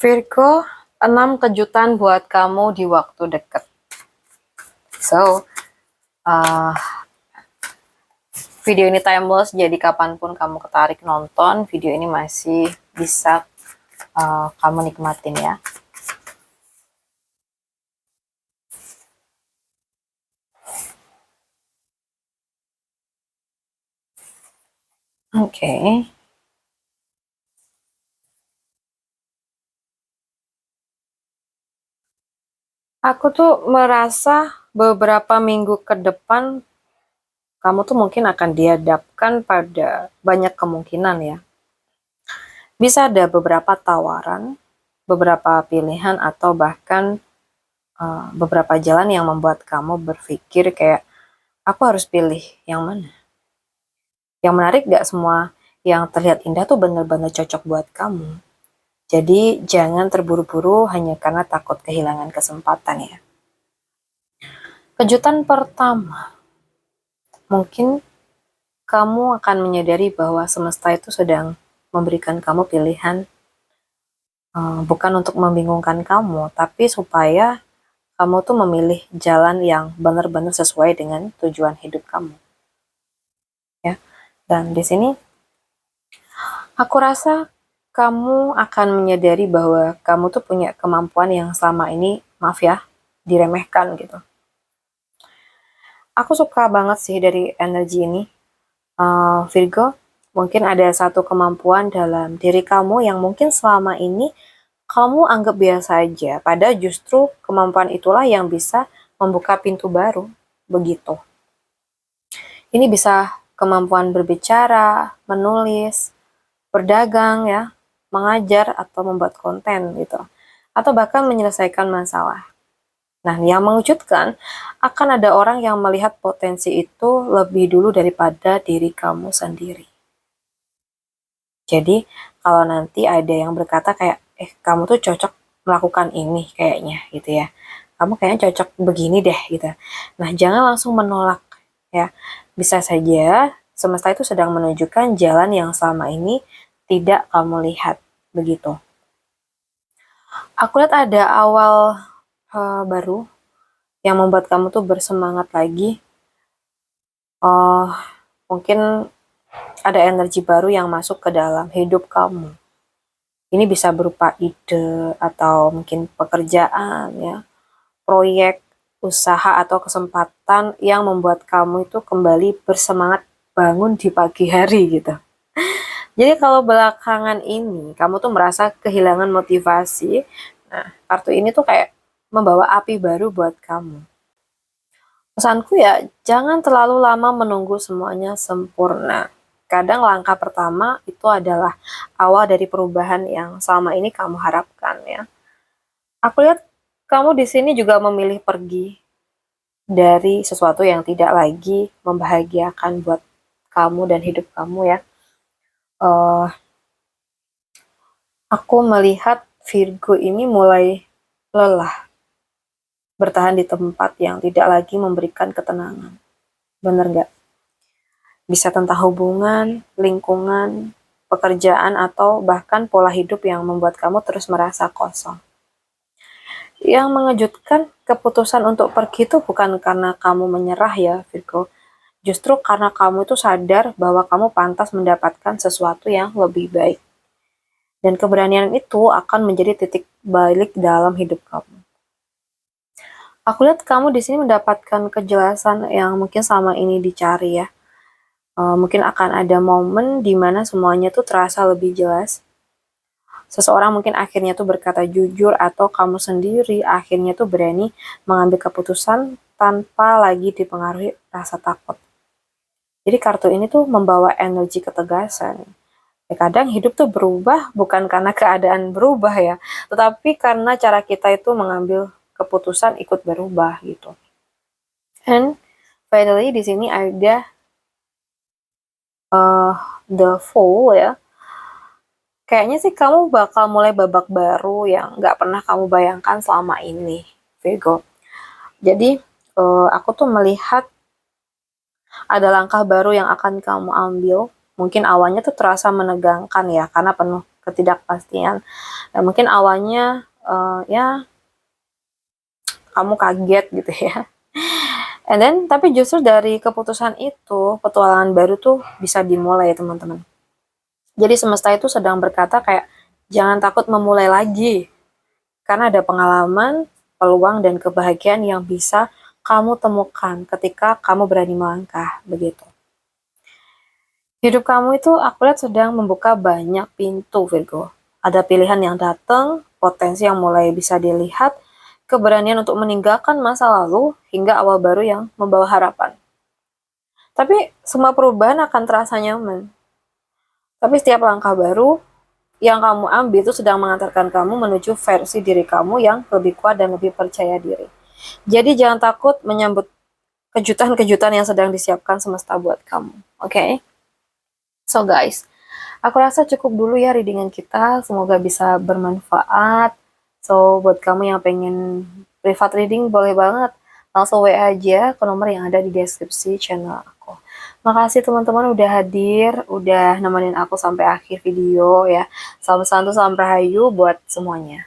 Virgo, 6 kejutan buat kamu di waktu dekat. So, video ini timeless, jadi kapanpun kamu ketarik nonton, video ini masih bisa kamu nikmatin ya. Oke. Aku tuh merasa beberapa minggu ke depan kamu tuh mungkin akan dihadapkan pada banyak kemungkinan ya. Bisa ada beberapa tawaran, beberapa pilihan, atau bahkan beberapa jalan yang membuat kamu berpikir kayak, aku harus pilih yang mana? Yang menarik gak semua yang terlihat indah tuh benar-benar cocok buat kamu. Jadi jangan terburu-buru hanya karena takut kehilangan kesempatan ya. Kejutan pertama, mungkin kamu akan menyadari bahwa semesta itu sedang memberikan kamu pilihan, bukan untuk membingungkan kamu, tapi supaya kamu tuh memilih jalan yang benar-benar sesuai dengan tujuan hidup kamu. Ya. Dan di sini aku rasa kamu akan menyadari bahwa kamu tuh punya kemampuan yang selama ini, maaf ya, diremehkan gitu. Aku suka banget sih dari energi ini. Virgo, mungkin ada satu kemampuan dalam diri kamu yang mungkin selama ini kamu anggap biasa aja, padahal justru kemampuan itulah yang bisa membuka pintu baru, begitu. Ini bisa kemampuan berbicara, menulis, berdagang ya, mengajar atau membuat konten gitu. Atau bahkan menyelesaikan masalah. Nah, yang mengejutkan, akan ada orang yang melihat potensi itu lebih dulu daripada diri kamu sendiri. Jadi, kalau nanti ada yang berkata kayak, kamu tuh cocok melakukan ini kayaknya gitu ya. Kamu kayaknya cocok begini deh gitu. Nah, jangan langsung menolak ya. Bisa saja semesta itu sedang menunjukkan jalan yang selama ini tidak kamu lihat begitu. Aku lihat ada awal baru yang membuat kamu tuh bersemangat lagi. Mungkin ada energi baru yang masuk ke dalam hidup kamu. Ini bisa berupa ide atau mungkin pekerjaan ya, proyek, usaha atau kesempatan yang membuat kamu itu kembali bersemangat bangun di pagi hari gitu. Jadi kalau belakangan ini kamu tuh merasa kehilangan motivasi, nah kartu ini tuh kayak membawa api baru buat kamu. Pesanku ya, jangan terlalu lama menunggu semuanya sempurna. Kadang langkah pertama itu adalah awal dari perubahan yang selama ini kamu harapkan ya. Aku lihat kamu di sini juga memilih pergi dari sesuatu yang tidak lagi membahagiakan buat kamu dan hidup kamu ya. Aku melihat Virgo ini mulai lelah bertahan di tempat yang tidak lagi memberikan ketenangan. Bener nggak? Bisa tentang hubungan, lingkungan, pekerjaan, atau bahkan pola hidup yang membuat kamu terus merasa kosong. Yang mengejutkan, keputusan untuk pergi itu bukan karena kamu menyerah ya, Virgo. Justru karena kamu itu sadar bahwa kamu pantas mendapatkan sesuatu yang lebih baik. Dan keberanian itu akan menjadi titik balik dalam hidup kamu. Aku lihat kamu di sini mendapatkan kejelasan yang mungkin selama ini dicari ya. Mungkin akan ada momen di mana semuanya tuh terasa lebih jelas. Seseorang mungkin akhirnya tuh berkata jujur, atau kamu sendiri akhirnya tuh berani mengambil keputusan tanpa lagi dipengaruhi rasa takut. Jadi kartu ini tuh membawa energi ketegasan. Ya, kadang hidup tuh berubah bukan karena keadaan berubah ya, tetapi karena cara kita itu mengambil keputusan ikut berubah gitu. And finally di sini ada The Fool ya. Kayaknya sih kamu bakal mulai babak baru yang nggak pernah kamu bayangkan selama ini, Virgo. Jadi aku tuh melihat ada langkah baru yang akan kamu ambil. Mungkin awalnya tuh terasa menegangkan ya, karena penuh ketidakpastian. Dan mungkin awalnya ya kamu kaget gitu ya. And then, tapi justru dari keputusan itu, petualangan baru tuh bisa dimulai teman-teman. Jadi semesta itu sedang berkata kayak, jangan takut memulai lagi. Karena ada pengalaman, peluang, dan kebahagiaan yang bisa kamu temukan ketika kamu berani melangkah, begitu. Hidup kamu itu aku lihat sedang membuka banyak pintu, Virgo. Ada pilihan yang datang, potensi yang mulai bisa dilihat, keberanian untuk meninggalkan masa lalu, hingga awal baru yang membawa harapan. Tapi semua perubahan akan terasa nyaman. Tapi setiap langkah baru yang kamu ambil itu sedang mengantarkan kamu menuju versi diri kamu yang lebih kuat dan lebih percaya diri. Jadi jangan takut menyambut kejutan-kejutan yang sedang disiapkan semesta buat kamu. Oke? So guys, aku rasa cukup dulu ya readingan kita. Semoga bisa bermanfaat. So buat kamu yang pengen private reading boleh banget langsung WA aja ke nomor yang ada di deskripsi channel aku. Makasih teman-teman udah hadir, udah nemenin aku sampai akhir video ya. Salam santu, salam rahayu buat semuanya.